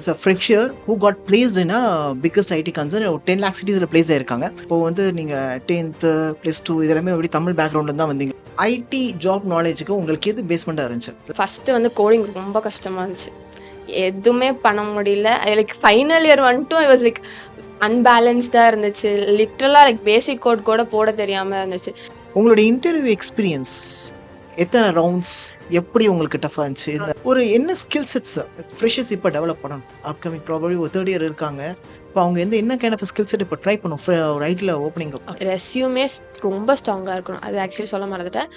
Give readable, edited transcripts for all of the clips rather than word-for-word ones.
Is a fresher who got placed in a biggest IT concern 10 lakh சிட்டிஸில் place ஆயிருக்காங்க. இப்போ வந்து நீங்கள் 10th +2 இதெல்லாமே எப்படி தமிழ் பேக்ரவுண்டில் தான் வந்தீங்க. ஐடி ஜாப் நாலேஜுக்கு உங்களுக்கு எது பேஸ்மெண்ட்டாக இருந்துச்சு? ஃபஸ்ட்டு வந்து கோடிங் ரொம்ப கஷ்டமாக இருந்துச்சு. எதுவுமே பண்ண முடியல. லைக் ஃபைனல் இயர் வந்துட்டும் ஐ வாஸ் லைக் அன்பேலன்ஸ்டாக இருந்துச்சு. லிட்ரலாக லைக் பேசிக் கோட் கூட போட தெரியாமல் இருந்துச்சு. உங்களோட இன்டர்வியூ எக்ஸ்பீரியன்ஸ் எத்தனை ரவுண்ட்ஸ், எப்படி உங்களுக்கு டஃபாக இருந்துச்சு? இந்த ஒரு என்ன ஸ்கில் செட்ஸ் ஃப்ரெஷர்ஸ் இப்போ டெவலப் பண்ணணும்? அப்கமிங் ப்ராபபிலி ஒரு 3rd இயர் இருக்காங்க. இப்போ அவங்க என்ன கைண்ட் ஆஃப் ஸ்கில் செட் இப்போ ட்ரை பண்ணும் ஒரு ஐடியில் ஓப்பனிங்? ரெஸ்யூமே ரொம்ப ஸ்ட்ராங்காக இருக்கணும். அது ஆக்சுவலி சொல்ல மறந்துட்டேன்.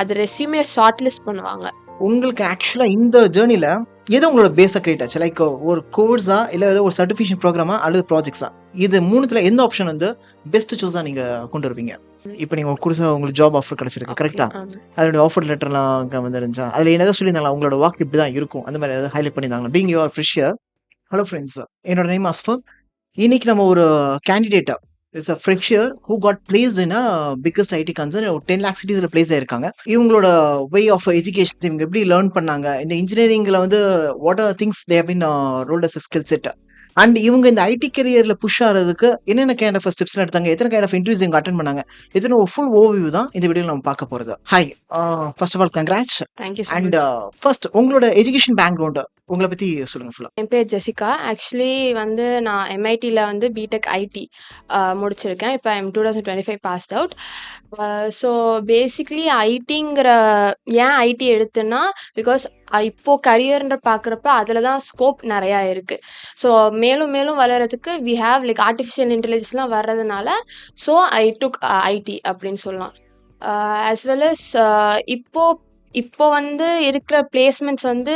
அது ரெஸ்யூமே ஷார்ட் லிஸ்ட் பண்ணுவாங்க. உங்களுக்கு ஆக்சுவலாக இந்த ஜேர்னியில் எது உங்களோட பேஸாக கிரியேட் ஆச்சு? லைக் ஒரு கோர்ஸா, இல்லை ஏதோ ஒரு சர்டிஃபிகேஷன் ப்ரோக்ராமா, அல்லது ப்ராஜெக்ட்ஸா? இது மூணுத்துல எந்த ஆப்ஷன் வந்து பெஸ்ட் சூஸாக நீங்கள் கொண்டு வருவீங்க? இப்போ நீங்கள் புதுசாக உங்களுக்கு ஜாப் ஆஃபர் கிடச்சிருக்கு, கரெக்டாக? அதோட ஆஃபர் லெட்டர்லாம் வந்துருந்துச்சா? அதில் என்னதான் சொல்லியிருந்தாங்களா உங்களோட ஒர்க் இப்படி தான் இருக்கும், அந்த மாதிரி ஏதாவது ஹைலைட் பண்ணியிருந்தாங்களா? Being your fresher. Hello friends, என்னோட நேம் அஸ்ஃபர். இன்னைக்கு நம்ம ஒரு கேண்டிடேட்டா is a fresher who got placed in a biggest IT concern 10 lakh சிட்டிஸில் பிளேஸ் ஆயிருக்காங்க. இவங்களோட வே ஆஃப் எஜுகேஷன் இவங்க எப்படி லேர்ன் பண்ணாங்க, இந்த இன்ஜினியரிங்கில் வந்து what are things they have been rolled as skill set, and இவங்க இந்த ஐடி கரியரில் புஷ் ஆகிறதுக்கு என்னென்ன கைண்ட் ஆஃப் ஸ்டெப்ஸ் எடுத்தாங்க, எத்தனை கைண்ட் ஆஃப் இன்டர்வியூஸ் இவங்க அட்டன் பண்ணாங்க, எத்தனை ஒரு ஃபுல் ஓவர்வியூ தான் இந்த வீடியோவில் நம்ம பார்க்க போகிறது. Hi, first of all congrats. Thank you so and much. First உங்களோட எஜுகேஷன் பேக்ரவுண்டு உங்களை பற்றி சொல்லுங்கள் ஃபுல்லாக. என் பேர் ஜெசிகா. ஆக்சுவலி வந்து நான் எம்ஐடியில் வந்து பிடெக் ஐடி முடிச்சிருக்கேன். இப்போ I'm 2025 passed out. So basically ஐடிங்கிற ஏன் ஐடி எடுத்தேன்னா, பிகாஸ் இப்போது கரியர்ன்ற பார்க்குறப்ப அதில் தான் ஸ்கோப் நிறையா இருக்குது. ஸோ மேலும் மேலும் வளர்கிறதுக்கு வி ஹாவ் லைக் ஆர்டிஃபிஷியல் இன்டெலிஜென்ஸ்லாம் வர்றதுனால ஸோ ஐ டுக் ஐடி அப்படின்னு சொல்லலாம். ஆஸ் வெல் அஸ் இப்போ வந்து இருக்கிற பிளேஸ்மெண்ட்ஸ் வந்து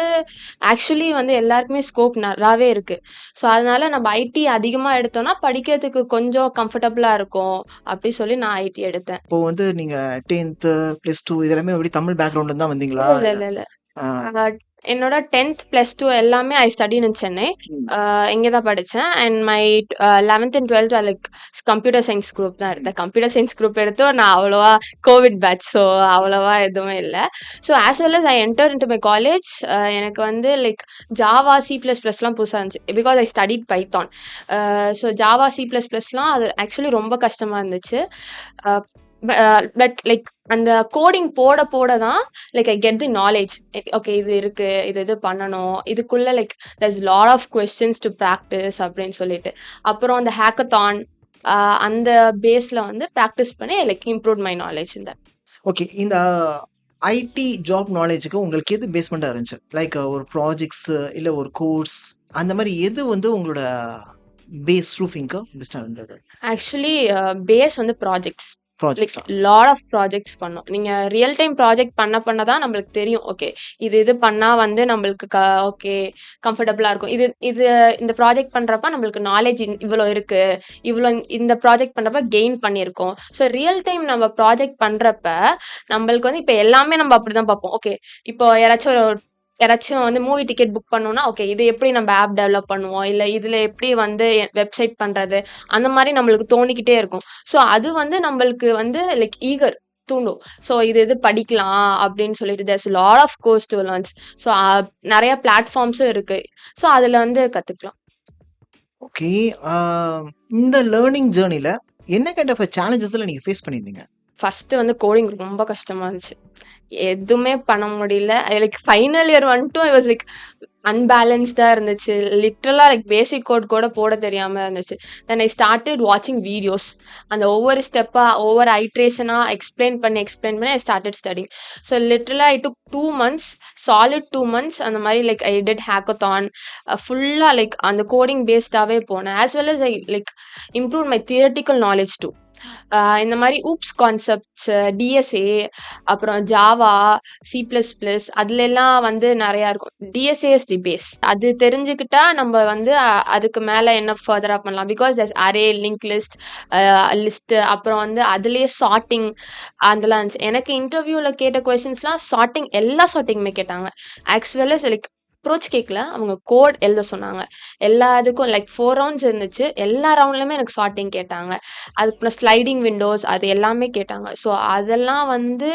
ஆக்சுவலி வந்து எல்லாருக்குமே ஸ்கோப் நல்லாவே இருக்குது. ஸோ அதனால நம்ம ஐடி அதிகமாக எடுத்தோம்னா படிக்கிறதுக்கு கொஞ்சம் கம்ஃபர்டபுளாக இருக்கும் அப்படி சொல்லி நான் ஐடி எடுத்தேன். இப்போ வந்து நீங்கள் 10th +2 இதெல்லாமே எப்படி தமிழ் பேக்ரவுண்டில் தான் வந்தீங்களா? இல்லை இல்லை இல்லை என்னோட 10th +2 எல்லாமே ஐ ஸ்டடின் இன் சென்னை. இங்கே தான் படித்தேன். And my 11th and 12th like computer science group தான் எடுத்தேன். கம்ப்யூட்டர் சயின்ஸ் குரூப் எடுத்தோம் நான் அவ்வளோவா கோவிட் பேட்ச், ஸோ அவ்வளோவா எதுவுமே இல்லை. So as well as I enter into my college. எனக்கு வந்து லைக் ஜாவா C++லாம் புதுசாக இருந்துச்சு because I studied Python. So Java C++லாம் அது ஆக்சுவலி ரொம்ப கஷ்டமாக இருந்துச்சு. பட் லைக் அந்த கோடிங் போட போட தான் like I get the knowledge. Okay இது இருக்குது, இது பண்ணணும், இதுக்குள்ளே like there is lot of questions to practice அப்படின்னு சொல்லிட்டு. அப்புறம் அந்த ஹேக்கத்தான் அந்த பேஸில் வந்து ப்ராக்டிஸ் பண்ணி லைக் இம்ப்ரூவ் மை நாலேஜ் இந்த. ஓகே, இந்த ஐடி ஜாப் நாலேஜுக்கு உங்களுக்கு எது பேஸ்மெண்ட்டாக இருந்துச்சு? லைக் ஒரு ப்ராஜெக்ட்ஸ், இல்லை ஒரு கோர்ஸ், அந்த மாதிரி எது வந்து உங்களோட பேஸ் ப்ரூஃபிங்க்கு பெஸ்ட்டாக இருந்தது? ஆக்சுவலி பேஸ் வந்து projects. Like projects lot of projects பண்ணோம். நீங்கள் ரியல் டைம் ப்ராஜெக்ட் பண்ண தான் நம்மளுக்கு தெரியும். ஓகே இது பண்ணால் வந்து நம்மளுக்கு ஓகே கம்ஃபர்டபுளாக இருக்கும். இந்த ப்ராஜெக்ட் பண்ணுறப்ப நம்மளுக்கு நாலேஜ் இவ்வளோ இருக்குது, இவ்வளோ இந்த ப்ராஜெக்ட் பண்ணுறப்ப கெயின் பண்ணியிருக்கோம். ஸோ ரியல் டைம் நம்ம ப்ராஜெக்ட் பண்ணுறப்ப நம்மளுக்கு வந்து இப்போ எல்லாமே நம்ம அப்படி தான் பார்ப்போம். ஓகே இப்போ யாராச்சும் வந்து மூவி டிக்கெட் புக் பண்ணோம்னா ஓகே இது எப்படி நம்ம ஆப் டெவலப் பண்ணுவோம், இல்லை இதில் எப்படி வந்து வெப்சைட் பண்ணுறது, அந்த மாதிரி நம்மளுக்கு தோணிக்கிட்டே இருக்கும். ஸோ அது வந்து நம்மளுக்கு வந்து லைக் ஈகர் தூண்டும். ஸோ இது படிக்கலாம் அப்படின்னு சொல்லிட்டு there's lot of course to learns. So நிறைய பிளாட்ஃபார்ம்ஸும் இருக்குது. ஸோ அதில் வந்து கற்றுக்கலாம். ஓகே, இந்த லேர்னிங் ஜேர்னியில் என்ன கைண்ட் ஆஃப் சேலஞ்சஸ்ல நீங்கள் ஃபேஸ் பண்ணியிருந்தீங்க? ஃபஸ்ட்டு வந்து கோடிங் ரொம்ப கஷ்டமாக இருந்துச்சு. எதுவுமே பண்ண முடியல. லைக் ஃபைனல் இயர் வந்துட்டும் ஐ வாஸ் லைக் அன்பேலன்ஸ்டாக இருந்துச்சு. லிட்ரலாக லைக் பேசிக் கோட் கூட போட தெரியாமல் இருந்துச்சு. தென் ஐ ஸ்டார்டட் வாட்சிங் வீடியோஸ். அந்த ஒவ்வொரு ஸ்டெப்பாக ஒவ்வொரு ஐட்ரேஷனாக எக்ஸ்பிளைன் பண்ணி ஐ ஸ்டார்டட் ஸ்டடிங். ஸோ லிட்ரலாக ஐ டுக் 2 months, solid 2 months அந்த மாதிரி லைக் ஐ டிட் ஹேக்கத்தான். ஃபுல்லாக லைக் அந்த கோடிங் பேஸ்டாகவே போனேன். As well as I like improve my theoretical knowledge too. இந்த மாதிரி ஊப்ஸ் கான்செப்ட்ஸ், டிஎஸ்ஏ, அப்புறம் ஜாவா, C++, அதுலெல்லாம் வந்து நிறையா இருக்கும். DSA is the base. அது தெரிஞ்சுக்கிட்டா நம்ம வந்து அதுக்கு மேலே என்ன ஃபர்தராக பண்ணலாம். Because thus array, link list, அப்புறம் வந்து அதுலேயே சார்ட்டிங் அதெல்லாம் இருந்துச்சு. எனக்கு இன்டர்வியூவில் கேட்ட கொஷின்ஸ்லாம் சார்ட்டிங், எல்லா சார்ட்டிங்குமே கேட்டாங்க. As well as like approach கேட்கல, அவங்க கோட் எழுத சொன்னாங்க. எல்லா இதுக்கும் லைக் 4 rounds இருந்துச்சு. எல்லா ரவுண்ட்லையுமே எனக்கு சார்ட்டிங் கேட்டாங்க. அதுக்கப்புறம் ஸ்லைடிங் விண்டோஸ் அது எல்லாமே கேட்டாங்க. ஸோ அதெல்லாம் வந்து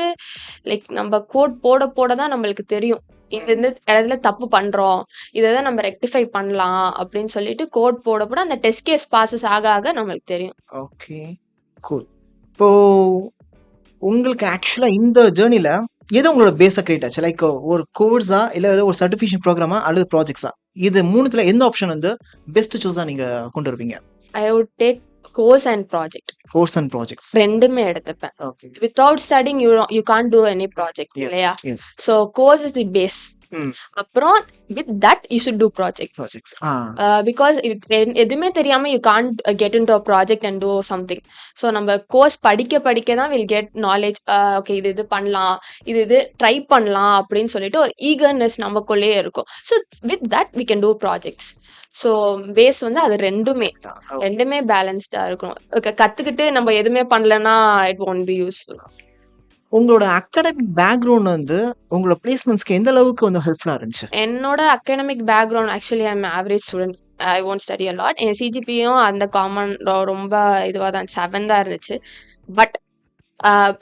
லைக் நம்ம கோட் போட தான் நம்மளுக்கு தெரியும். இந்த இடத்துல தப்பு பண்றோம். இத நம்ம ரெக்டிஃபை பண்ணலாம் அப்படின்னு சொல்லிட்டு கோட் போட அந்த டெஸ்ட் கேஸ் பாஸஸ் ஆக நம்மளுக்கு தெரியும். ஓகே. கூல். இப்போ உங்களுக்கு ஆக்சுவலா இந்த ஜர்னில எது உங்களோட பேஸா கிரியேட் ஆச்சு? லைக் ஒரு கோர்ஸா, இல்ல ஏதோ ஒரு சர்டிஃபிகேஷன் ப்ரோகிராமா அல்லது ப்ராஜெக்ட்ஸா? இது 3த்துல எந்த ஆப்ஷன் வந்து பெஸ்ட் சூஸா நீங்க கொண்டு வருவீங்க? I would take course and project. Course and projects. 2மே எடுத்துப்பேன். Okay. Without studying you can't do any project yes, இல்லையா? Yes. So course is the base. Hmm. அப்புறம் with that you should do projects. Projects. Because எதுவுமே தெரியாம you can't get into a project and do something. So நம்ம course படிக்க தான் will get knowledge. Okay, இது பண்ணலாம், இது try பண்ணலாம் அப்படின்னு சொல்லிட்டு ஒரு ஈகர்னஸ் நமக்குள்ளேயே இருக்கும். So with that we can do projects. So base வந்து அது ரெண்டுமே பேலன்ஸ்டா இருக்கணும். கத்துக்கிட்டு நம்ம எதுவுமே பண்ணலன்னா இட் ஒன்ட் பி யூஸ்ஃபுல். உங்களோட அகாடமிக் பேக்ரவுண்ட் வந்து உங்களோட பிளேஸ்மெண்ட்ஸ்க்கு எந்த அளவுக்கு வந்து ஹெல்ப்ஃபுல்லா இருந்துச்சு? என்னோட academic background actually I am average student. I won't study a lot. என் சிஜிபியும் அந்த காமன் ரொம்ப இதுவாக தான் 7 தான் இருந்துச்சு. But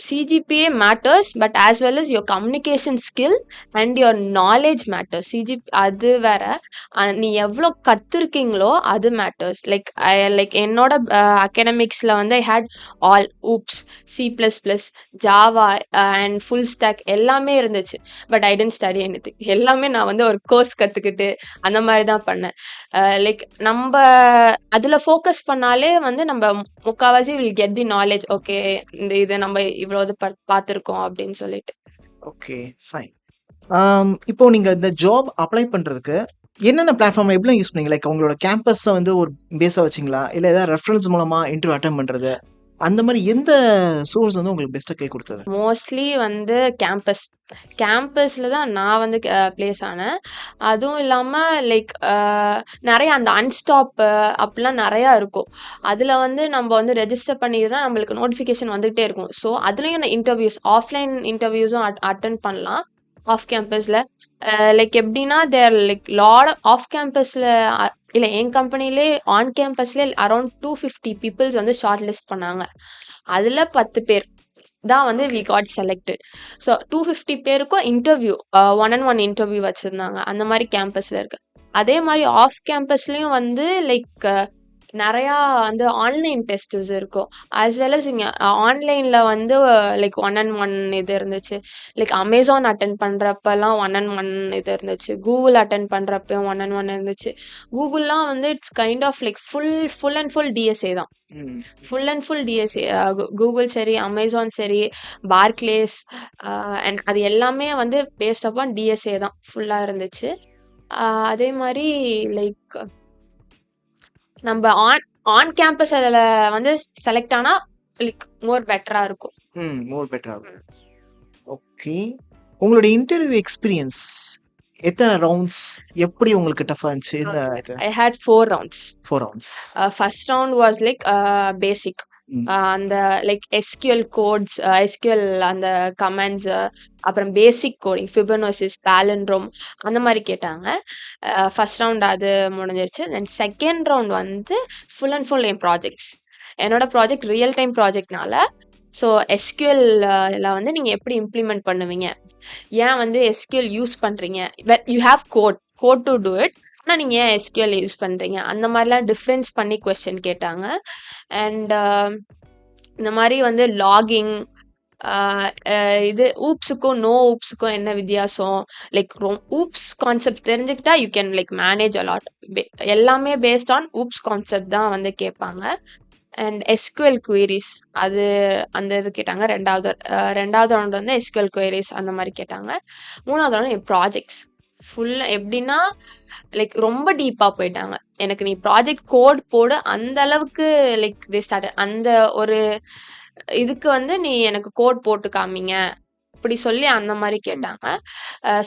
CGPA matters, but as well as your communication skill and your knowledge matters. அது வேற. நீ எவ்வளோ கத்துருக்கீங்களோ அது மேட்டர்ஸ். லைக் என்னோட அகாடமிக்ஸில் வந்து I had all OOPS, C++, Java and full stack எல்லாமே இருந்துச்சு. But I didn't study anything. எல்லாமே நான் வந்து ஒரு கோர்ஸ் கற்றுக்கிட்டு அந்த மாதிரி தான் பண்ணேன். லைக் நம்ம அதில் ஃபோக்கஸ் பண்ணாலே வந்து நம்ம முக்கால்வாசி will get the knowledge. Okay, இது நம்ம இவ்வளவு பார்த்துருக்கோம் அப்படின்னு சொல்லிட்டு. Okay, fine. இப்போ நீங்க இந்த ஜாப் அப்ளை பண்றதுக்கு என்னென்ன பிளாட்ஃபார்ம் எப்படிலாம் யூஸ் பண்ணீங்க? லைக் உங்களோட கேம்பஸை வந்து ஒரு பேஸா வச்சிங்களா, இல்லை ஏதாவது ரெஃபரன்ஸ் மூலமா இன்டர்வியூ அட்டன் பண்றது, அந்த மாதிரி எந்த சோர்ஸ் வந்து உங்களுக்கு பெஸ்ட்டாக கை கொடுத்தது? மோஸ்ட்லி வந்து கேம்பஸில் தான் நான் வந்து பிளேஸ் ஆனேன். அதுவும் இல்லாமல் லைக் நிறைய அந்த அன்ஸ்டாப்பு அப்படிலாம் நிறையா இருக்கும். அதில் வந்து நம்ம வந்து ரெஜிஸ்டர் பண்ணிதான் நம்மளுக்கு நோட்டிஃபிகேஷன் வந்துகிட்டே இருக்கும். ஸோ அதுலேயும் இன்டர்வியூஸ், ஆஃப்லைன் இன்டர்வியூஸும் அட்டன் பண்ணலாம் ஆஃப் கேம்பஸில். லைக் எப்படின்னா தேர் லைக் லாட் ஆஃப் கேம்பஸில் இல்லை, என் கம்பெனிலே ஆன் கேம்பஸ்லேயே அரௌண்ட் 250 பீப்புள்ஸ் வந்து ஷார்ட் லிஸ்ட் பண்ணாங்க. அதில் 10 பேர் தான் வந்து வி காட் செலக்டட். ஸோ 250 பேருக்கும் இன்டர்வியூ, 1-on-1 இன்டர்வியூ வச்சுருந்தாங்க. அந்த மாதிரி கேம்பஸில் இருக்கு. அதே மாதிரி ஆஃப் கேம்பஸ்லேயும் வந்து லைக் நிறையா வந்து ஆன்லைன் டெஸ்ட்ஸ் இருக்கும். ஆஸ் வெல் அஸ் இங்கே ஆன்லைனில் வந்து லைக் 1-on-1 இது இருந்துச்சு. லைக் அமேசான் அட்டன் பண்ணுறப்பெல்லாம் 1-on-1 இது இருந்துச்சு. கூகுள் அட்டன் பண்ணுறப்பையும் 1-on-1 இருந்துச்சு. கூகுள்லாம் வந்து it's kind of like full and full DSA தான். Full and full DSA. Google சரி, அமேசான் சரி, பார்க்லேஸ் அண்ட் அது எல்லாமே வந்து பேஸ்ட் அப்பான் டிஎஸ்ஏ தான் ஃபுல்லாக இருந்துச்சு. அதே மாதிரி லைக் நம்ம ஆன் கேம்பஸ் அதில் வந்து செலக்ட் ஆனால் லைக் மோர் பெட்டராக இருக்கும். மோர் பெட்டராக இருக்கும். ஓகே, உங்களோட இன்டர்வியூ எக்ஸ்பீரியன்ஸ் எத்தனை ரவுண்ட்ஸ், எப்படி உங்களுக்கு டஃபா இருந்துச்சு? I had 4 rounds. 4 rounds. First round was like basic. அந்த லைக் எஸ்கியூஎல் கோட்ஸ், எஸ்கியூஎல் அந்த கமெண்ட்ஸ், அப்புறம் பேசிக் கோடிங், ஃபிபனோசிஸ், பாலண்ட்ரோம் அந்த மாதிரி கேட்டாங்க. ஃபர்ஸ்ட் ரவுண்ட் அது முடிஞ்சிருச்சு. தென் செகண்ட் ரவுண்ட் வந்து ஃபுல் அண்ட் ஃபுல் என் ப்ராஜெக்ட்ஸ். என்னோட ப்ராஜெக்ட் ரியல் டைம் ப்ராஜெக்ட்னால ஸோ எஸ்கியூஎல்ல வந்து நீங்கள் எப்படி இம்ப்ளிமெண்ட் பண்ணுவீங்க, ஏன் வந்து எஸ்கியூஎல் யூஸ் பண்ணுறீங்க, you have code to do it, ஆனால் நீங்கள் ஏன் எஸ்கியூஎல் யூஸ் பண்ணுறீங்க, அந்த மாதிரிலாம் டிஃப்ரென்ஸ் பண்ணி கொஸ்டின் கேட்டாங்க. அண்ட் இந்த மாதிரி வந்து லாகிங், இது ஊப்ஸுக்கும் நோ ஊப்ஸுக்கும் என்ன வித்தியாசம், லைக் ஊப்ஸ் கான்செப்ட் தெரிஞ்சுக்கிட்டா you can like manage a lot. எல்லாமே பேஸ்ட் ஆன் ஊப்ஸ் கான்செப்ட் தான் வந்து கேட்பாங்க. அண்ட் எஸ்கியூஎல் குவீரிஸ் அது அந்த இது கேட்டாங்க. ரெண்டாவது ரவுண்ட் வந்து எஸ்கியூஎல் குவீரிஸ் அந்த மாதிரி கேட்டாங்க. மூணாவது ரவுண்ட் என் ப்ராஜெக்ட்ஸ் ஃபுல்லாக எப்படின்னா லைக் ரொம்ப டீப்பாக போயிட்டாங்க. எனக்கு நீ ப்ராஜெக்ட் கோட் போடு, அந்த அளவுக்கு லைக் தே ஸ்டார்டட். அந்த ஒரு இதுக்கு வந்து நீ எனக்கு கோட் போட்டு காமிங்க அப்படி சொல்லி அந்த மாதிரி கேட்டாங்க.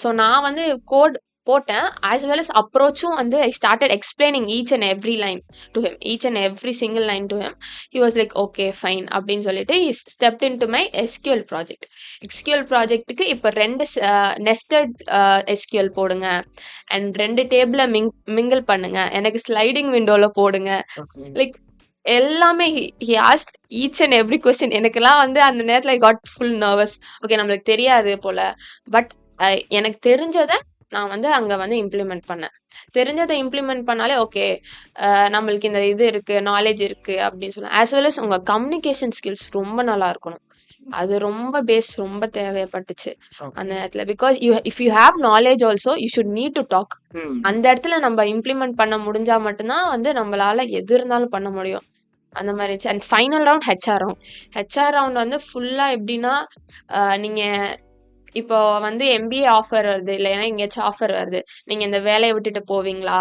ஸோ நான் வந்து கோட் போட்டேன். ஆஸ் வெல் அஸ் அப்ரோச்சும் வந்து I started explaining each and every line to him, each and every single line to him. He was like okay fine அப்படின்னு சொல்லிட்டு he stepped in to my SQL project. SQL ப்ராஜெக்ட்டுக்கு இப்போ 2 nested SQL போடுங்க and 2 டேபிளை mingle பண்ணுங்க, எனக்கு sliding விண்டோவில் போடுங்க. லைக் எல்லாமே he ask each and every question. எனக்கெல்லாம் வந்து அந்த நேரத்தில் I got full nervous. Okay, நம்மளுக்கு தெரியாது போல. பட் எனக்கு தெரிஞ்சத நான் வந்து அங்க வந்து இம்ப்ளிமெண்ட் பண்ணேன். தெரிஞ்சத இம்ப்ளிமெண்ட் பண்ணாலே ஓகே. நம்மளுக்கு இந்த இது இருக்கு, நாலேட்ஜ் இருக்கு அப்படின்னு சொல்லலாம். ஆஸ் வெல் அஸ் உங்க கம்யூனிகேஷன் ஸ்கில்ஸ் ரொம்ப நல்லா இருக்கணும். அது ரொம்ப ரொம்ப தேவைப்பட்டுச்சு அந்த ஓகே. நேரத்துல. Because if you have knowledge also you should need to talk. ம். அந்த இடத்துல நம்ம இம்ப்ளிமெண்ட் பண்ண முடிஞ்சா மட்டும்தான் வந்து நம்மளால எது இருந்தாலும் பண்ண முடியும். அந்த மாதிரி இருந்துச்சு. And final round HR round. HR round வந்து ஃபுல்லா எப்படின்னா, நீங்க இப்போ வந்து எம்பிஏ ஆஃபர் வருது, இல்லைன்னா எங்கேயாச்சும் ஆஃபர் வருது. நீங்க இந்த வேலைய விட்டுட்டு போவீங்களா?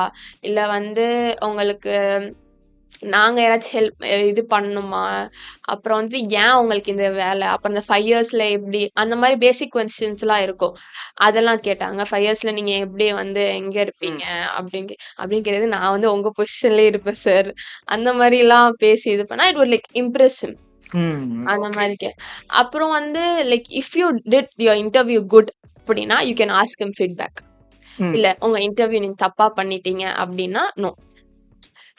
இல்ல வந்து உங்களுக்கு நாங்க யாராச்சும் இது பண்ணணுமா? அப்புறம் வந்து ஏன் உங்களுக்கு இந்த வேலை? அப்புறம் இந்த 5 இயர்ஸ்ல எப்படி? அந்த மாரி பேசிக் கொஸ்டின்ஸ்லாம் இருக்கும். அதெல்லாம் கேட்டாங்க. 5 இயர்ஸ்ல நீங்க எப்படி வந்து எங்க ம். இருப்பீங்க? அப்படின்னு கேட்டது, நான் வந்து உங்க பொசிஷன்லயே இருப்பேன் சார். அந்த மாரிலாம் பேசி இது பண்ணா, it would like impress him. ம். அந்த ஓகே. மாரி அப்புறம் வந்து like if you did your interview good அப்படின்னா, you can ask him feedback. ம். இல்ல உங்க இன்டர்வியூ நீங்க தப்பா பண்ணிட்டீங்க அப்படின்னா, நோ.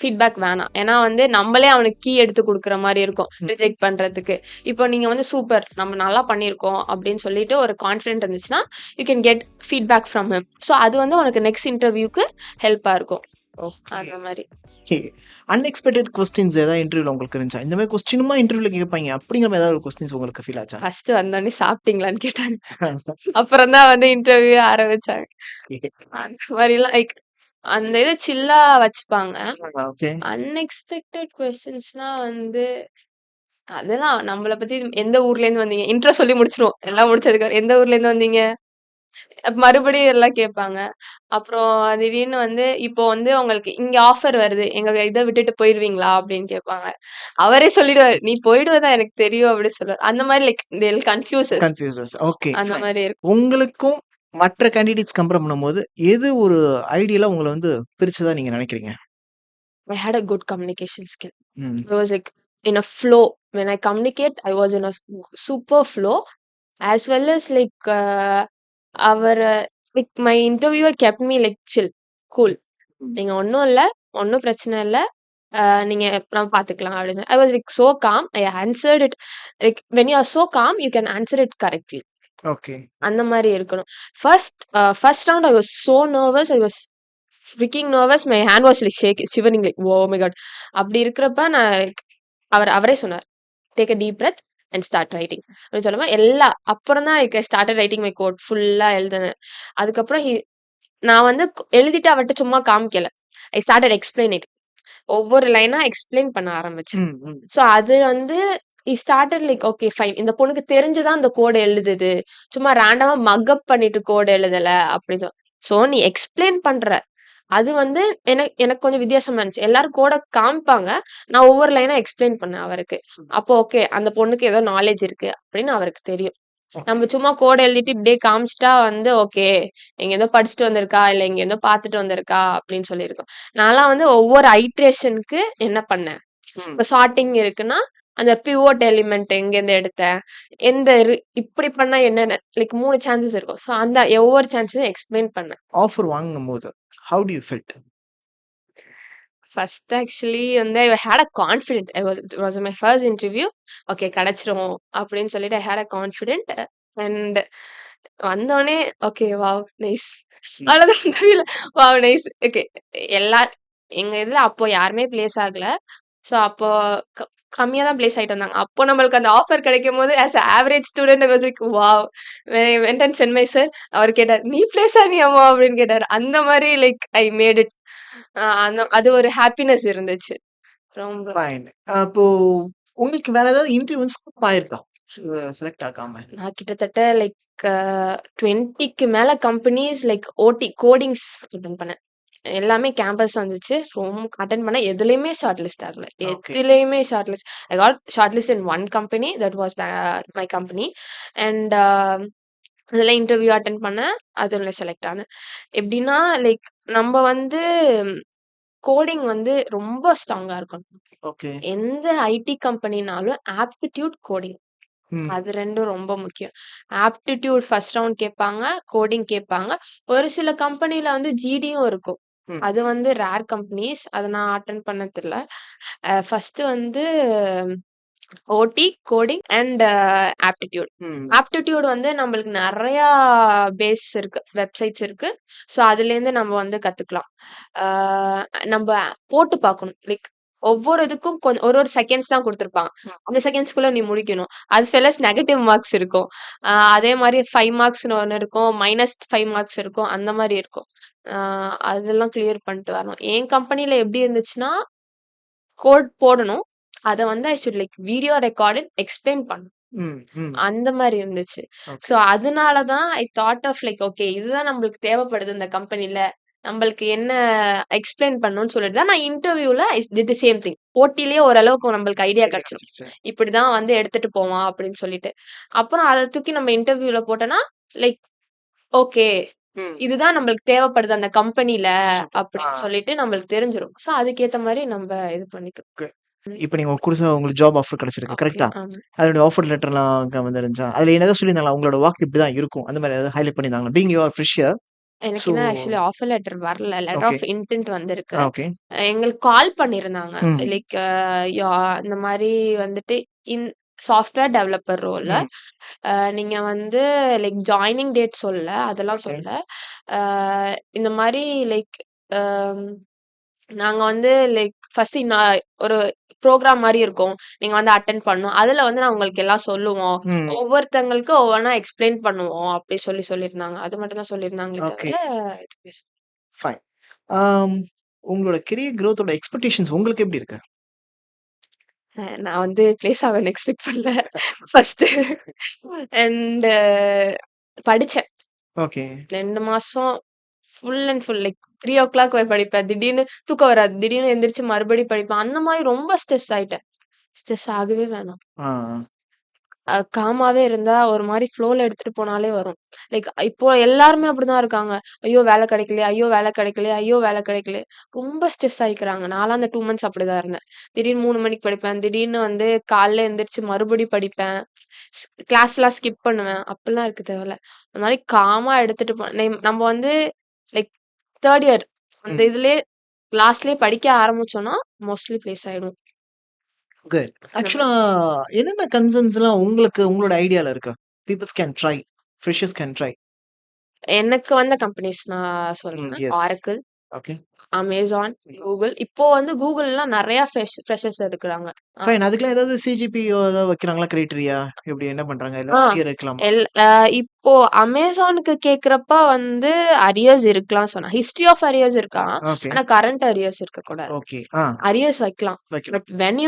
ஃபீட்பேக் வேணாம். ஏன்னா வந்து நம்மளே அவனுக்கு கீ எடுத்து குடுக்குற மாரி இருக்கும். ம். ரிஜெக்ட் பண்றதுக்கு. இப்போ நீங்க வந்து சூப்பர் நம்ம நல்லா பண்ணியிருக்கோம் அப்படின்னு சொல்லிட்டு ஒரு கான்ஃபிடென்ட் இருந்துச்சுன்னா, you can get feedback from him. So அது வந்து உனக்கு நெக்ஸ்ட் இன்டர்வியூக்கு ஹெல்ப்பா இருக்கும். ஓகே. அந்த மாரி. ஓகே. அன்எக்ஸ்பெக்டட் கொஸ்டின்ஸ் ஏதாவது இன்டர்வியூல உங்களுக்கு இருந்துச்சா? இந்த மாரி கொஸ்டினுமா இன்டர்வியூல கேட்பாய்ங்க அப்படிங்கிற மாரி ஏதாவது கொஸ்டின்ஸ் உங்களுக்கு ஃபீல் ஆச்சா? ஃபர்ஸ்ட் வந்தோனே சாப்பிட்டீங்களான்னு கேட்டாங்க. அப்புறம் தான் வந்து இன்டர்வியூ ஆரம்பிச்சாங்க. அந்த மாரிலாம் லைக் அந்த இத சில்லா வச்சுப்பாங்க. ஓகே. அன்எக்ஸ்பெக்டட் கொஸ்டின்ஸ்னா வந்து அதெல்லாம் நம்மள பத்தி எந்த ஊர்லேருந்து வந்தீங்க? இன்ட்ரோ சொல்லி முடிச்சுருவோம். எல்லாம் முடிச்சதுக்கு எந்த ஊர்லேருந்து வந்தீங்க? மறுபடியும் எல்லாம் கேட்பாங்க. அப்புறம் திடீர்னு வந்து இப்போ வந்து உங்களுக்கு இங்க ஆஃபர் வருது. எங்க இத விட்டுட்டு போயிருவீங்களா? அப்படின்னு கேட்பாங்க. அவரே சொல்லிடுவாரு. நீ போயிடுவ தான் எனக்கு தெரியும் அப்படின்னு சொல்லுவாரு. அந்த மாரி like they will confuse us. Confuses. Okay. அந்த ஃபைன். மாரி இருக்கும். உங்களுக்கும் மற்ற கேண்டிடேட்ஸ் கம்பேர் பண்ணும்போது, எது ஒரு ஐடியலா உங்கள வந்து பிரிச்சதா நீங்க நினைக்கிறீங்க? I had a good communication skill. ம். I was like in a flow. When I communicate, I was in a super flow. As well as like our like my interviewer kept me like chill, cool. ம். நீங்க ஒண்ணும் இல்ல, ஒண்ணும் பிரச்சனை இல்ல. நீங்க நம்ம பார்த்துக்கலாம் அப்படின்னு. I was like so calm. I answered it like when you are so calm, you can answer it correctly. Okay. அந்த மாரி இருக்கணும். First round I was so nervous. I was freaking nervous. My hand was like shivering like oh my God! அப்படி இருக்கிறப்ப நான் like அவரே சொன்னார். Take a deep breath and start writing அப்படின்னு சொல்லும்போது அப்புறம் தான் like I started writing my code ஃபுல்லா எழுதினேன். அதுக்கப்புறம் நான் வந்து எழுதிட்டு அவர்ட்ட சும்மா காமிக்கல. ஐ ஸ்டார்டட் எக்ஸ்பிளைன் ஒவ்வொரு லைனா எக்ஸ்பிளைன் பண்ண ஆரம்பிச்சேன். ம். ம். ஸோ அது வந்து ஸ்டார்டட் லைக் ஓகே ஃபைன். இந்த பொண்ணுக்கு தெரிஞ்சு தான் இந்த கோட் எழுதுது. சும்மா ரேண்டமா மக்கப் பண்ணிட்டு கோட் எழுதல அப்படி. ஸோ நீ எக்ஸ்பிளைன் பண்ற. அது வந்து எனக்கு கொஞ்சம் வித்தியாசமா இருந்துச்சு. எல்லாரும் கோட காமிப்பாங்க. நான் ஒவ்வொரு லைனா எக்ஸ்பிளைன் பண்ணேன் அவருக்கு. அப்போ ஓகே அந்த பொண்ணுக்கு ஏதோ நாலேட்ஜ் இருக்கு அப்படின்னு அவருக்கு தெரியும். ஓகே. நம்ம சும்மா கோட் எழுதிட்டு இப்படியே காமிச்சிட்டா வந்து ஓகே எங்கேருந்தோ படிச்சுட்டு வந்திருக்கா, இல்ல எங்கேருந்தோ பார்த்துட்டு வந்திருக்கா அப்படின்னு சொல்லியிருக்கோம். நான்லாம் வந்து ஒவ்வொரு ஐட்ரேஷனுக்கு என்ன பண்ணேன்? ம். இப்ப சார்ட்டிங் இருக்குன்னா, அந்த பிவோட் எலிமெண்ட் எங்கேருந்து எடுத்தேன்? எந்த இப்படி பண்ணா என்னென்ன லைக் 3 சான்சஸ் இருக்கும். ஸோ அந்த ஒவ்வொரு சான்ஸையும் எக்ஸ்பிளைன் பண்ணேன். ஆஃபர் வாங்கும்போது, how do you felt? First actually வந்து I had a confident. It was my first interview. Okay கிடைச்சிரும் அப்படின்னு சொல்லிட்டு I had a confident. And வந்தோனே ஓகே வாவ் நைஸ். ம். அவ்வளோதான். Wow nice. ஓகே எல்லா எங்க இதுல அப்போ யாருமே பிளேஸ் ஆகல. ஸோ அப்போ க கம்மியா தான் பிளேஸ் ஆயிட்டு வந்தாங்க. அப்போ நம்மளுக்கு அந்த ஆஃபர் கிடைக்கும்போது as a average student I was like wow! When I went and sent my sir அவரு கேட்டாரு, "நீ பிளேஸ் ஆனியாம்மா?" அப்படின்னு கேட்டாரு. அந்த மாரி லைக் ஐ மேட் இட். அது ஒரு ஹாப்பினஸ் இருந்துச்சு. ரொம்ப. ஃபைன். அப்போ உங்களுக்கு வேற ஏதாவது இன்டர்வியூ வந்து ஸ்கிப் ஆயிருக்கா? செலக்ட் ஆகாம? நான் கிட்டத்தட்ட லைக் 20க்கு மேல கம்பெனிஸ் லைக் ஓடி கோடிங்ஸ் அட்டெண்ட் பண்ணேன். எல்லாமே கேம்பஸ் வந்துச்சு. அட்டெண்ட் பண்ணேன். எதுலயுமே ஷார்ட் லிஸ்ட் ஆகல. ஓகே. எதுலயுமே short list. I got short list in one company that was my company. And அதுல இன்டர்வியூ அட்டெண்ட் பண்ணேன். அதுல செலக்ட் ஆனேன். எப்படின்னா லைக் நம்ம வந்து கோடிங் வந்து ரொம்ப ஸ்ட்ராங்கா இருக்கணும். ஓகே. எந்த ஐடி கம்பெனினாலும் ஆப்டிட்யூட் கோடிங். ம். அது 2ம் ரொம்ப முக்கியம். ஆப்டிட்யூட் ஃபர்ஸ்ட் ரவுண்ட் கேட்பாங்க. கோடிங் கேட்பாங்க. ஒரு சில கம்பெனில வந்து ஜிடியும் இருக்கும். ம். அது வந்து ரேர் கம்பெனிஸ். அத நான் அட்டெண்ட் பண்ணதில்ல. ஃபர்ஸ்ட்டு வந்து ஓடி, கோடிங் அண்ட் ஆப்டிட்யூட். ம். ஆப்டிட்யூட் வந்து நம்மளுக்கு நெறையா பேஸ் இருக்கு. வெப்சைட்ஸ் இருக்கு. ஸோ அதுலேருந்து நம்ம வந்து கத்துக்கலாம். ஆ நம்ப போட்டு பார்க்கணும். லைக் ஒவ்வொரு இதுக்கும் ஒரு ஒரு செகண்ட்ஸ் தான் குடுத்துருப்பாங்க. அந்த செகண்ட்ஸ்குள்ள நீ முடிக்கணும். as well as negative marks இருக்கும். அதே மாரி 5 மார்க்ஸ்ன்னு ஒண்ணு இருக்கும். -5 மார்க்ஸ் இருக்கும். அந்த மாரி இருக்கும். ஆ அதெல்லாம் கிளியர் பண்ணிட்டு வரணும். என் கம்பெனில எப்படி இருந்துச்சுன்னா, கோட் போடணும். அத வந்து I should like video recorded explain பண்ணணும். ம். ம். அந்த மாரி இருந்துச்சு. So okay. அதனால தான் I thought of like okay இதுதான் நம்மளுக்கு தேவைப்படுது இந்த கம்பெனில. நம்மளுக்கு என்ன எக்ஸ்ப்ளைன் பண்ணணும்னு சொல்லிட்டு தான் நான் இன்டர்வியூல I did the same thing. போட்டியிலேயே ஓரளவுக்கு நம்மளுக்கு ஐடியா ஐடியா கிடைச்சிரும். கிடைச்சிருச்சு. இப்படிதான் வந்து எடுத்துட்டு போவான் அப்படின்னு சொல்லிட்டு. அப்புறம் அத தூக்கி நம்ம இன்டர்வியூல போட்டோம்னா, லைக் ஓகே ம். இதுதான் நம்மளுக்கு தேவைப்படுது அந்த கம்பெனில சூப்பர். அப்படின்னு சொல்லிட்டு நம்மளுக்கு தெரிஞ்சிரும். ஸோ அதுக்கேத்த மாரி நம்ப இது பண்ணிக்கணும். ஓகே. இப்ப நீங்க புதுசா உங்களுக்கு ஜாப் ஆஃபர் கிடைச்சிருக்கு. ஓகே. கரெக்ட்டா? ஆமா. அதனுடைய ஆஃபர் லெட்டர்லாம் வந்துருந்துச்சா? அதுல என்னதான் சொல்லியிருந்தாங்களா? உங்களோட வொர்க் இப்படிதான் இருக்கும். அந்த மாரி ஏதாவது ஹைலைட் பண்ணியிருந்தாங்களா? Being you are fresher. எனக்கு ஸோ இன்னும் ஆக்சுவலி ஆஃபர் லெட்டர் வரல. Letter okay. ஆஃப் இன்டென்ட் வந்திருக்கு. ஓகே. எங்களுக்கு கால் பண்ணியிருந்தாங்க. ம். லைக் யா இந்த மாரி வந்துட்டு இன் சாஃப்ட்வேர் டெவலப்பர் ரோல்ல ம். நீங்க வந்து லைக் ஜாயினிங் டேட் சொல்லல. அதெல்லாம் ஓகே. சொல்லல. அ இந்த மாரி லைக் அம் நாங்க வந்து லைக் ஃபர்ஸ்ட் ஒரு ப்ரோகிராம் மாரி இருக்கும். நீங்க வந்து அட்டெண்ட் பண்ணணும். அதுல வந்து நான் உங்களுக்கு எல்லாம் சொல்லுவோம். ம். ஒவ்வொருத்தங்களுக்கும் ஒவ்வொன்னா எக்ஸ்ப்ளைன் பண்ணுவோம். அப்படி சொல்லியிருந்தாங்க. அது மட்டும் தான் சொல்லியிருந்தாங்களே ஓகே. தவிர இது ஃபைன். ஆம். உங்களோட கரியர் குரோத்தோட எக்ஸ்பெக்டேஷன்ஸ் உங்களுக்கு எப்படி இருக்கு? நான் வந்து பிளேஸ் ஆவேன்னு எக்ஸ்பெக்ட் பண்ணல. ஃபர்ஸ்ட்டு அண்ட் படிச்சேன். ஓகே. 2 மாசம் ஃபுல் அண்ட் ஃபுல் லைக் 3:00 வரை படிப்பேன். திடீர்னு தூக்கம் வராது. திடீர்னு எந்திரிச்சு மறுபடியும் படிப்பேன். அந்த மாரி ரொம்ப ஸ்ட்ரெஸ் ஆயிட்டேன். ஸ்ட்ரெஸ் ஆகவே வேணாம். ஆ. காமாவே இருந்தா ஒரு மாரி ஃப்ளோல எடுத்துட்டு போனாலே வரும். லைக் இப்போ எல்லாருமே அப்படிதான் இருக்காங்க. ஐயோ! வேலை கிடைக்கலையே! ஐயோ! வேலை கிடைக்கலையே! ஐயோ! வேலை கிடைக்கலையே! ரொம்ப ஸ்ட்ரெஸ் ஆயிக்கிறாங்க. நான்லாம் அந்த 2 மந்த்ஸ் அப்படிதான் இருந்தேன். திடீர்னு 3 மணிக்கு படிப்பேன். திடீர்னு வந்து காலைல எந்திரிச்சு மறுபடியும் படிப்பேன். கிளாஸ்லாம் ஸ்கிப் பண்ணுவேன். அப்படிலாம் இருக்க தேவையில்ல. ஒரு மாரி காமா எடுத்துட்டு நம்ம வந்து லைக் 3 இயர் அந்த ம். இதுலயே லாஸ்ட்லயே படிக்க ஆரம்பிச்சோம்னா, மோஸ்ட்லி பிளேஸ் ஆயிடும். குட். அந்த ஆக்சுவலா மாரி. என்னென்ன கன்சர்ன்ஸ்லாம் உங்களுக்கு உங்களோட ஐடியால இருக்கு? Peoples can try. Freshers can try. எனக்கு வந்த கம்பெனிஸ் நான் ம். சொல்றேன். எஸ். Oracle, okay. Amazon, ம். Google. இப்போ வந்து Googleலாம் நெறையா ஃப்ரெஷர்ஸ் எடுக்குறாங்க. A fine. அதுக்கெல்லாம் ஏதாவது சிஜிபிஓ ஏதாவது வைக்கிறாங்களா கிரைட்டீரியா? எப்படி என்ன பண்றாங்க? இல்ல ஆ அரியர் வைக்கலாமா? எல் அ இப்போ Amazonக்கு கேட்கிறப்ப வந்து அரியர்ஸ் இருக்கலாம் சொன்னா. ஹிஸ்டரி ஆஃப் அரியர்ஸ் இருக்கலாம். ஓகே. ஆனா கரண்ட் அரியர்ஸ் இருக்கக்கூடாது. ஓகே. ஆ. அரியர்ஸ் வைக்கலாம். வைக்கலாம். But when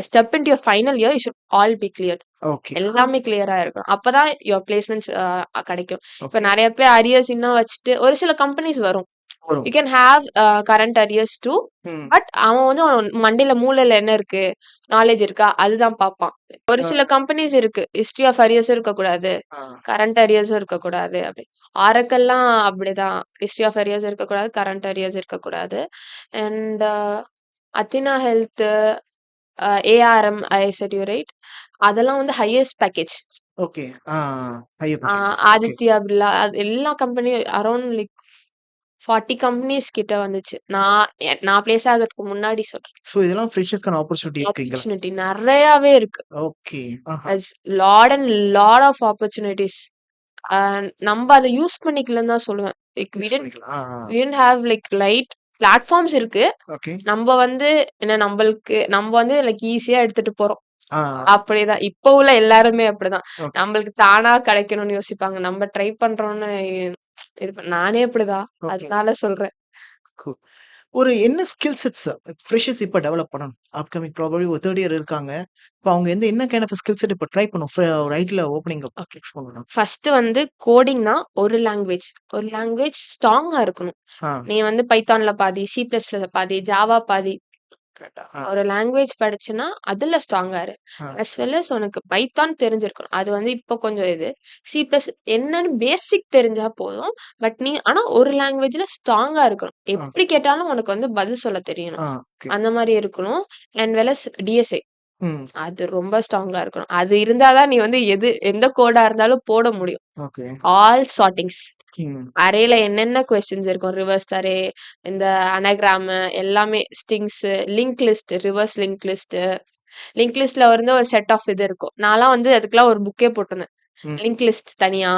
step into your final year, you should all B cleared. Okay. எல்லாமே கிளியரா இருக்கணும். அப்பதான் யுவர் பிளேஸ்மெண்ட்ஸ் கிடைக்கும். இப்ப ஓகே. நெறைய பேர் அரியர்ஸ் இன்னும் வச்சுட்டு ஒரு சில கம்பெனிஸ் வரும். வரும். You can have current arrears too. ம். பட் அவன் வந்து அவன் மண்டையில மூளையில என்ன இருக்கு? நாலேட்ஜ் இருக்கா? அதுதான் பார்ப்பான். ஒரு அ. சில கம்பெனிஸ் இருக்கு. ஹிஸ்டரி ஆஃப் அரியர்ஸும் இருக்கக்கூடாது. ஆ. கரண்ட் அரியர்ஸும் இருக்கக்கூடாது அப்படி. ஆரக்கல்லாம் அப்படிதான். ஹிஸ்டரி ஆஃப் அரியர்ஸ் இருக்கக்கூடாது. கரண்ட் அரியர்ஸ் இருக்கக்கூடாது. அண்ட் அத்தினா health, ARM I said you right. அதெல்லாம் வந்து highest package. Okay. Ah. Higher ah packages. Okay. Aditya Birla அது எல்லா கம்பெனியும் அரவுண்ட் லைக் 40 கம்பெனிஸ் கிட்ட வந்துச்சு. நான் பிளேஸ் ஆகறதுக்கு முன்னாடி சொல்றேன். ஸோ இதெல்லாம் ஃப்ரெஷர்ஸ்க்கான ஆப்பர்ச்சுனிட்டி இருக்குங்களா? ஆப்பர்ச்சுனிட்டி நெறையாவே இருக்கு. ஓகே. ஆஹா. As lot and lot of opportunities. அ நம்ப அத யூஸ் பண்ணிக்கலன்னு தான் சொல்லுவேன். லைக் யூஸ் பண்ணிக்கலாம். We didn't have like platforms இருக்கு. ஓகே. நம்ப வந்து என்ன நம்ப வந்து லைக் ஈஸியா எடுத்துட்டு போறோம். ஆ. அப்படிதான். இப்போ உள்ள எல்லாருமே அப்படிதான். ஓகே. நம்மளுக்கு தானா கிடைக்கணும்னு யோசிப்பாங்க. நம்ம ட்ரை பண்றோம்னு நானே அப்படிதான். ஓகே. அதனால சொல்றேன். கூல். ஒரு என்ன ஸ்கில் செட்ஸ் ஃப்ரெஷர்ஸ் இப்ப டெவலப் பண்ணணும்? அப்கமிங் ப்ராபபிலி ஒரு 3 இயர் இருக்காங்க. இப்ப அவங்க என்ன கைண்ட் ஆஃப் ஸ்கில் செட் இப்ப ட்ரை பண்ணணும்? ஒரு ஐடில ஓப்பனிங் ஓகே. பண்ணணும். ஃபர்ஸ்ட் வந்து கோடிங்னா ஒரு லாங்குவேஜ் ஸ்ட்ராங்கா இருக்கணும். ஆ. நீ வந்து பைத்தான்ல பாதி, சி பிளஸ் பிளஸ் பாதி, ஜாவா பாதி. கரெக்ட்டா. ஆ. ஒரு லாங்குவேஜ் படிச்சேன்னா, அதுல ஸ்ட்ராங்கா இரு. ஆ. அஸ் வெல் அஸ் உனக்கு பைத்தான் தெரிஞ்சிருக்கணும். அது வந்து இப்போ கொஞ்சம் இது. சி பிளஸ் என்னன்னு பேசிக் தெரிஞ்சா போதும். பட் நீ ஆனா ஒரு லாங்குவேஜ்ல ஸ்ட்ராங்கா இருக்கணும். ஆ. எப்படி கேட்டாலும் உனக்கு வந்து பதில் சொல்ல தெரியணும். ஆ. ஓகே. அந்த மாரி இருக்கணும். And well as DSA. ம். அது ரொம்ப ஸ்ட்ராங்கா இருக்கணும். அது இருந்தா தான் நீ வந்து எந்த கோடா இருந்தாலும் போட முடியும். ஓகே. ஆல் சார்ட்டிங்ஸ். ம். அரேல என்னென்ன கொஸ்டின்ஸ் இருக்கும். ரிவர்ஸ் அரே, இந்த அனகிராமு எல்லாமே strings, link list, reverse link list link லிஸ்ட்ல வந்து ஒரு செட் ஆஃப் இது இருக்கும். நான்லாம் வந்து அதுக்கெல்லாம் ஒரு புக்கே போட்டிருந்தேன். ம். லிங்க் லிஸ்ட் தனியா,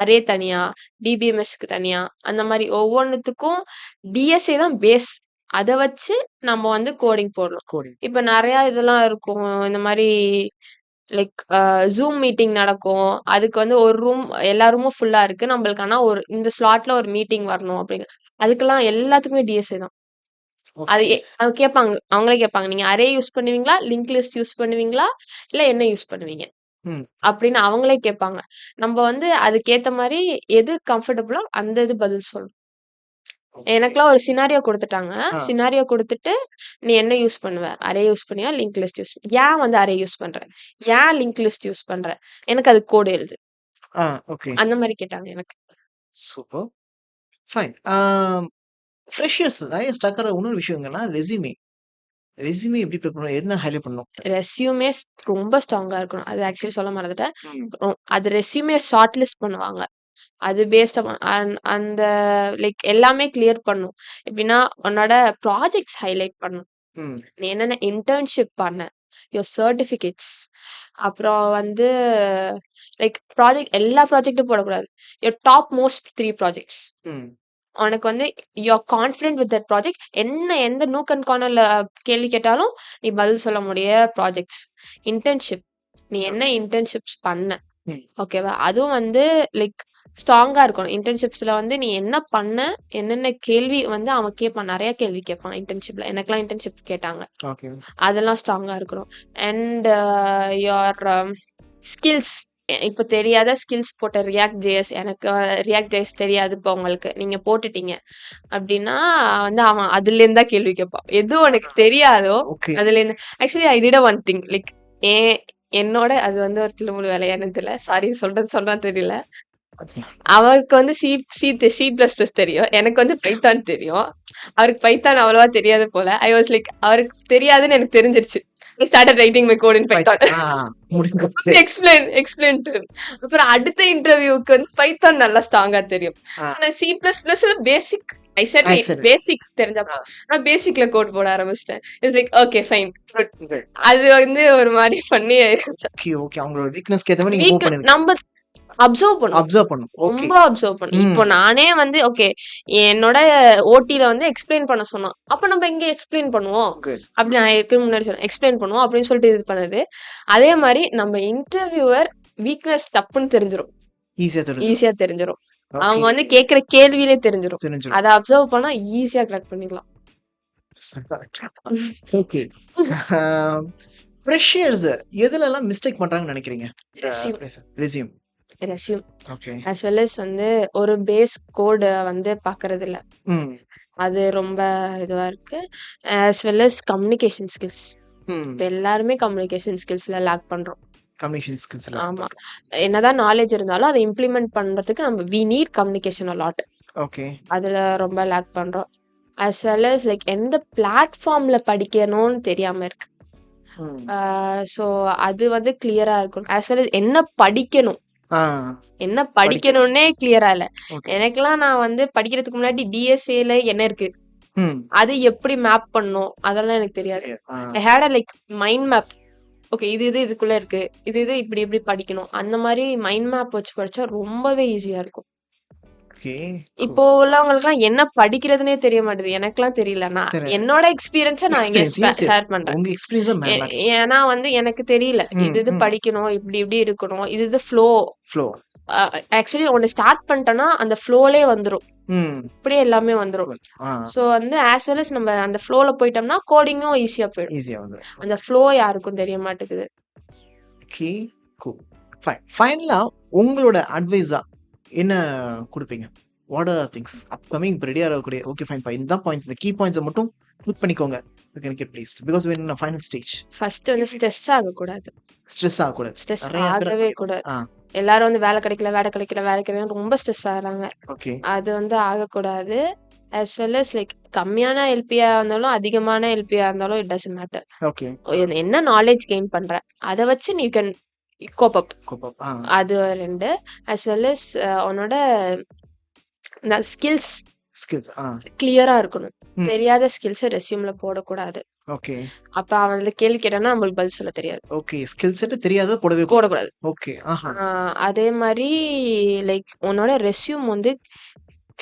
அரே தனியா, டிபிஎம்எஸ்க்கு தனியா, அந்த மாரி ஒவ்வொன்னுத்துக்கும் டிஎஸ்ஏ தான் பேஸ். அத வச்சு நம்ம வந்து கோடிங் போடணும். கோடிங். இப்ப நெறையா இதெல்லாம் இருக்கும். இந்த மாரி லைக் ஜூம் மீட்டிங் நடக்கும். அதுக்கு வந்து ஒரு ரூம் எல்லா ரூமும் ஃபுல்லா இருக்கு. நம்மளுக்கு ஆனா ஒரு இந்த ஸ்லாட்ல ஒரு மீட்டிங் வரணும் அப்படின்னு. அதுக்கெல்லாம் எல்லாத்துக்குமே டிஎஸ்ஏ தான். அது ஓகே. அது கேட்பாங்க. அவங்களே கேட்பாங்க. நீங்க அரே யூஸ் பண்ணுவீங்களா? லிங்க் லிஸ்ட் யூஸ் பண்ணுவீங்களா? இல்ல என்ன யூஸ் பண்ணுவீங்க? ம். அப்படின்னு அவங்களே கேட்பாங்க. நம்ம வந்து அதுக்கேத்த மாரி எது கம்ஃபர்டபுளோ அந்த இது பதில் சொல்லணும். ஓகே. எனக்கெல்லாம் ஒரு சினாரியோ குடுத்துட்டாங்க. ஆ. சினாரியோ குடுத்துட்டு, "நீ என்ன யூஸ் பண்ணுவ? அரே யூஸ் பண்ணுவியா? லிங்க் லிஸ்ட் யூஸ் ஏன் வந்து அரே யூஸ் பண்ற? ஏன் லிங்க் லிஸ்ட் யூஸ் பண்ற? எனக்கு அது கோடு எழுது." ஆ. ஓகே. அந்த மாரி கேட்டாங்க எனக்கு. சூப்பர். ஃபைன். ஃப்ரெஷர்ஸ் நெறைய ஸ்டக் ஆகுற இன்னொரு விஷயம் என்னன்னா, ரெஸ்யூமே. ரெஸ்யூமே எப்படி ப்ரிப்பேர் பண்ணணும்? என்ன ஹைலைட் பண்ணணும்? ரெஸ்யூமே ரொம்ப ஸ்ட்ராங்கா இருக்கணும். அது ஆக்சுவலி சொல்ல மறந்துட்டேன். ம். அது ரெஸ்யூமே ஷார்ட் லிஸ்ட் பண்ணுவாங்க. அது பேஸ்ட் அப்பான் அந்த லைக் எல்லாமே கிளியர் பண்ணும். எப்படின்னா, உன்னோட ப்ராஜெக்ட்ஸ் ஹைலைட் பண்ணணும். ம். நீ என்னென்ன இன்டர்ன்ஷிப் பண்ண, யுவர் சர்டிஃபிகேட்ஸ், அப்புறம் வந்து லைக் எல்லா ப்ராஜெக்ட்டும் போடக்கூடாது. Your top most 3 projects. ம். உனக்கு வந்து you are confident with that project. எந்த நூக் அண்ட் கார்னர்ல கேள்வி கேட்டாலும் நீ பதில் சொல்ல முடிய ப்ராஜெக்ட்ஸ். இன்டர்ன்ஷிப். நீ என்ன ஓகே. இன்டர்ன்ஷிப்ஸ் பண்ண? ம். ஓகேவா? அதுவும் வந்து லைக் ஸ்ட்ராங்கா இருக்கணும். இன்டர்ன்ஷிப்ஸ்ல வந்து நீ என்ன பண்ண? என்னென்ன கேள்வி வந்து அவன் கேட்பான். நெறைய கேள்வி கேட்பான் இன்டர்ன்ஷிப்ல. எனக்கெல்லாம் இன்டர்ன்ஷிப் கேட்டாங்க. ஓகே. அதெல்லாம் ஸ்ட்ராங்கா இருக்கணும். And your skills. இப்ப தெரியாத ஸ்கில்ஸ் போட்ட ரியாக்ட் ஜேஎஸ் எனக்கு ரியாக்ட் ஜேஎஸ் தெரியாது இப்போ உங்களுக்கு. நீங்க போட்டுட்டீங்க. அப்டின்னா வந்து அவன் அதுலேருந்து தான் கேள்வி கேட்பான். எது உனக்கு தெரியாதோ ஓகே. அதுலேருந்து actually I did one thing like என்னோட அது வந்து ஒரு தில்லுமுல்லு வேலையா என்னன்னு தெரியல. சாரி சொல்றான்னு தெரியல. அவருக்கு வந்து சி பிளஸ் பிளஸ் தெரியும். எனக்கு வந்து பைத்தான் தெரியும். அவருக்கு பைத்தான் அவ்வளவா தெரியாது போல. ஐ வாஸ் லைக் அவருக்கு தெரியாதுன்னு எனக்கு தெரிஞ்சிருச்சு. I started writing my code in Python. முடிஞ்சு போச்சு. Explain to him. அப்புறம் அடுத்த இன்டர்வியூக்கு வந்து பைத்தான் நல்லா ஸ்ட்ராங்கா தெரியும். ஆ. So நான் சி பிளஸ் பிளஸ்ல basic I said I said it. Basic தெரிஞ்சப்போ நான் பேசிக்ல கோட் போட ஆரம்பிச்சிட்டேன். It's like okay fine. Okay. அது வந்து ஒரு மாதிரி பண்ணி ஓகே, ஓகே. அவங்களோட வீக்னஸ்க்கு ஏத்த மாரி நீங்க மூவ் பண்ணுவீங்க. நம்ம அப்சர்வ் பண்ணும். அப்சர்வ் பண்ணும். ஓகே. ரொம்ப அப்சர்வ் பண்ணும். ம். இப்போ நானே வந்து ஓகே என்னோட ஓடில வந்து எக்ஸ்பிளைன் பண்ண சொன்னான். அப்ப நம்ம இங்க எக்ஸ்பிளைன் பண்ணுவோம். குட். அப்படி நான் இதுக்கு முன்னாடி சொன்னேன். எக்ஸ்பிளைன் பண்ணுவோம் அப்படின்னு சொல்லிட்டு இது பண்ணது. அதே மாரி நம்ம இன்டர்வியூவர் வீக்னஸ் தப்புன்னு தெரிஞ்சிரும். ஈஸியா தெரியும். ஈஸியா தெரிஞ்சிரும். அவங்க ஓகே. வந்து கேட்கிற கேள்வியிலே தெரிஞ்சிரும். தெரிஞ்சிரும். அத அப்சர்வ் பண்ணா ஈஸியா கிராக் பண்ணிடலாம். ஓகே. ஃப்ரெஷர்ஸ் எதுலலாம் மிஸ்டேக் பண்றாங்கன்னு நினைக்கிறீங்க? Resume. Resume. Resume okay. as well as வந்து ஒரு பேஸ் கோட வந்து பாக்குறது இல்ல. ம். அது ரொம்ப இதுவா இருக்கு. as well as communication skills. ம். இப்ப எல்லாருமே கம்யூனிகேஷன் ஸ்கில்ஸ்ல லேக் பண்றோம். கம்யூனிகேஷன் ஸ்கில்ஸ் எல்லாம். ஆமா. என்னதான் நாலேஜ் இருந்தாலும் அதை இம்ப்ளிமெண்ட் பண்றதுக்கு நம்ம we need communication a lot. Okay. அதுல ரொம்ப லேக் பண்றோம். as well as லைக் எந்த பிளாட்ஃபார்ம்ல படிக்கணும்னு தெரியாம இருக்கு. ம். ஸோ அது வந்து கிளியரா இருக்கணும். as well as என்ன படிக்கணும் ஆ. என்ன படிக்கணும்னே கிளியரா இல்ல. ஓகே. எனக்கெல்லாம் நான் வந்து படிக்கிறதுக்கு முன்னாடி டிஎஸ்ஏல என்ன இருக்கு, ம். அது எப்படி மேப் பண்ணணும் அதெல்லாம் எனக்கு தெரியாது. ஆ. I had a like mind map. Okay இது இதுக்குள்ள இருக்கு, இது இப்படி இப்படி படிக்கணும். அந்த மாதிரி மைண்ட் மேப் வச்சு படிச்சா ரொம்பவே ஈஸியா இருக்கும். ஓகே. இப்போ உள்ளவங்களுக்குலாம் என்ன படிக்கிறதுனே தெரிய மாட்டேது. எனக்கெல்லாம் தெரியல. நான் தெரியாது. என்னோட எக்ஸ்பீரியன்ஸ நான் இங்க எக்ஸ்பீரியன்ஸ். S, S. ஷேர் பண்றேன். உங்க எக்ஸ்பீரியன்ஸ் தான் மேட்டர்ஸ். ஏன்னா வந்து எனக்கு தெரியல. ம். இது ம். படிக்கணும், இப்படி இப்படி இருக்கணும், இது ஃப்ளோ. ஃப்ளோ. ஆக்சுவலி ஒன்னு ஸ்டார்ட் பண்ணிட்டேன்னா அந்த ஃப்ளோலே வந்துரும். ம். அப்படியே எல்லாமே வந்துரும். ஆ. ஸோ வந்து ஆஸ் வெல் அஸ் நம்ம அந்த ஃப்ளோல போயிட்டோம்னா கோடிங்கும் ஈஸியா போயிடும். ஈஸியா வந்துரும். அந்த ஃப்ளோ யாருக்கும் தெரிய மாட்டேங்குது. ஓகே. கூல். ஃபைன். ஃபைனலா உங்களோட அட்வைஸா என்ன குடுப்பீங்க? வாட் ஆர் திங்ஸ் அப்கமிங் இப்போ ரெடியா இருக்கக்கூடிய ஓகே ஃபைன் பா இந்த பாயிண்ட்ஸ் இந்த கீ பாயிண்ட்ஸை மட்டும் கிளிக் பண்ணிக்கோங்க. You can get pleased because we're in a final stage. First வந்து ஸ்ட்ரெஸ் ஆகக்கூடாது. ஸ்ட்ரெஸ் ஆகக்கூடாது. ஸ்ட்ரெஸ் நிறைய இடத்துல ஆகவே கூடாது. ஆ. எல்லாரும் வந்து வேலை கிடைக்கல ரொம்ப ஸ்ட்ரெஸ் ஆகுறாங்க. ஓகே. அது வந்து ஆகக்கூடாது. as well as லைக் கம்மியான எல்பியா இருந்தாலும் அதிகமான எல்பியா இருந்தாலும் இட் டசன்ட் மேட்டர். ஓகே. என்ன நாலேஜ் கெயின் பண்ற அதை வச்சு நீ கேன் கோப் அப். கோப்பப். ஆ. அது 2 as well as உன்னோட ஸ்கில்ஸ் ஸ்கில்ஸ். கிளியரா இருக்கணும். ம். தெரியாத ஸ்கில்ஸ ரெஸ்யூம்ல போடக்கூடாது. ஓகே. அப்ப அவன் வந்து கேள்வி கேட்டான்னா நம்மளுக்கு பதில் சொல்ல தெரியாது. ஓகே. ஸ்கில் செட் தெரியாதத போடவே கூடாது. போடக்கூடாது. ஓகே. ஆஹா. அதே மாரி லைக் உன்னோட ரெஸ்யூம் வந்து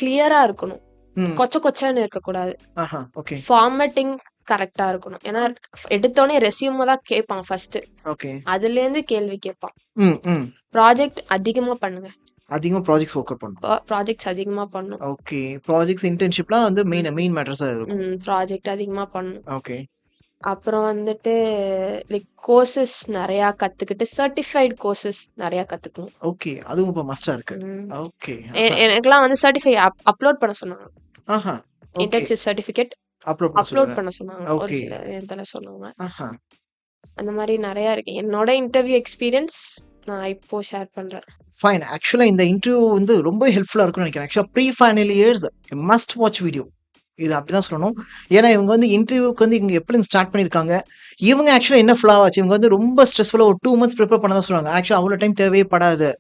கிளியரா இருக்கணும். ம். கொச்ச கொச்சன்னு இருக்கக்கூடாது. ஆஹா. ஓகே. ஃபார்மேட்டிங் கரெக்ட்டா இருக்கணும். ஏன்னா எடுத்தோனே ரெஸ்யூம தான் கேட்பான் ஃபர்ஸ்ட்டு. ஓகே. அதுலேருந்து கேள்வி கேட்பான். ம். ம். ப்ராஜெக்ட் அதிகமா பண்ணுங்க. அதிகமா ப்ராஜெக்ட்ஸ் ஒர்க் அவுட் பண்ணணும். ப்ராஜெக்ட்ஸ் அதிகமா பண்ணணும். ஓகே. ப்ராஜெக்ட்ஸ், இன்டர்ன்ஷிப்லாம் வந்து மெயின் மேட்டர்ஸா இருக்கும். ப்ராஜெக்ட் அதிகமா பண்ணணும். ஓகே. அப்புறம் வந்துட்டு லைக் கோர்சஸ் நெறையா கத்துக்கிட்டு, சர்டிஃபைட் கோர்சஸ் நெறையா கத்துக்கணும். ஓகே. அதுவும் இப்ப மஸ்ட்டா இருக்கு. ம். ஓகே. எனக்கெல்லாம் வந்து சர்டிஃபை அப்லோட் பண்ண சொன்னாங்க. ஆஹா. ஓகே. இன்டர்ன்ஷிப் சர்டிஃபிகேட் அப்லோட் பண்ண அப்லோட் சொல்லுங்க. பண்ண சொன்னாங்க. ஒரு ஓகே. சில இதுல சொன்னாங்க. ஆஹா. அந்த மாரி நெறையா இருக்கு. என்னோட இன்டர்வியூ எக்ஸ்பீரியன்ஸ் நான் இப்போ ஷேர் பண்றேன். ஃபைன். ஆக்சுவலா இந்த இன்டர்வியூ வந்து ரொம்ப ஹெல்ப்ஃபுல்லா இருக்கும்னு நினைக்கிறேன். ஆக்சுவலா pre final years must watch video. இது அப்படிதான் சொல்லணும். ஏன்னா இவங்க வந்து இன்டர்வியூக்கு வந்து இவங்க எப்படின்னு ஸ்டார்ட் பண்ணியிருக்காங்க. இவங்க ஆக்சுவலா என்ன ஃப்ளா ஆச்சு, இவங்க வந்து ரொம்ப ஸ்ட்ரெஸ்ஃபுல்லா ஒரு 2 மந்த்ஸ் ப்ரிப்பேர் பண்ண தான் சொல்லுவாங்க. ஆக்சுவலா அவ்வளோ டைம் தேவையே படாது.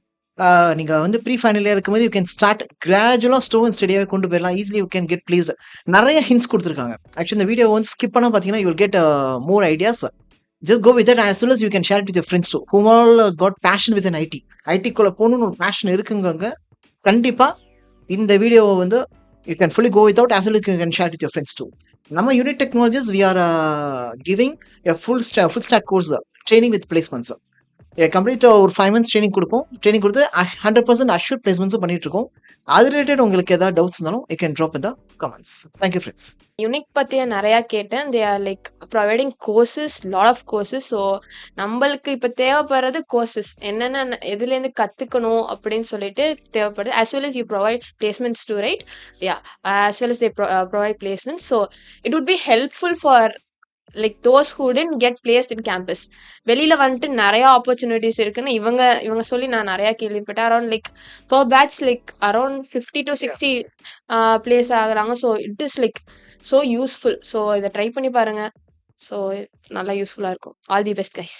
நீங்க வந்து ப்ரீ ஃபைனல் இயர் இருக்கும்போது யூ கேன் ஸ்டார்ட் கிராஜுவலா ஸ்லோ அண்ட் ஸ்டடியாவே கொண்டு போயிடலாம். Easily you can get placed. நெறைய ஹிண்ட்ஸ் குடுத்துருக்காங்க. ஆக்சுவலி இந்த வீடியோ வந்து ஸ்கிப் பண்ணா பார்த்தீங்கன்னா, you will get more ideas. Just go with that as well as you can share it with your friends too who all got passion within IT. ஐடிக்குள்ள போகணும்னு ஒரு fashion இருக்குங்கவங்க கண்டிப்பா இந்த வீடியோவை வந்து you can fully go without as well as you can share it with your friends too. நம்ம unit technologies we are giving a full stack course training with placements. Complete ஒரு 5 months training கொடுப்போம். Training கொடுத்து 100% assure பிளேஸ்மெண்ட்ஸும் பண்ணிட்டு இருக்கோம். அது related உங்களுக்கு ஏதாவது doubts இருந்தாலும் you can drop in the comments. Thank you friends. Unique பத்தி நெறையா கேட்டேன். They are like providing courses, lot of courses. So நம்மளுக்கு இப்ப தேவைப்படுறது கோர்சஸ். என்னென்ன எதுலேருந்து கத்துக்கணும் அப்படின்னு சொல்லிட்டு தேவைப்படுது. as well as you provide placements too, right? Yeah, as well as they provide placements. So it would be helpful for like those who didn't get placed in campus. வெளியில வந்துட்டு நெறைய ஆப்பர்ச்சுனிட்டிஸ் இருக்குன்னு இவங்க சொல்லி நான் நெறையா கேள்விப்பட்டேன். Around like per batch like around 50 to 60 place ஆகுறாங்க. So it is like so useful. So இதை ட்ரை பண்ணி பாருங்க. ஸோ நல்லா யூஸ்ஃபுல்லா இருக்கும். All the best guys.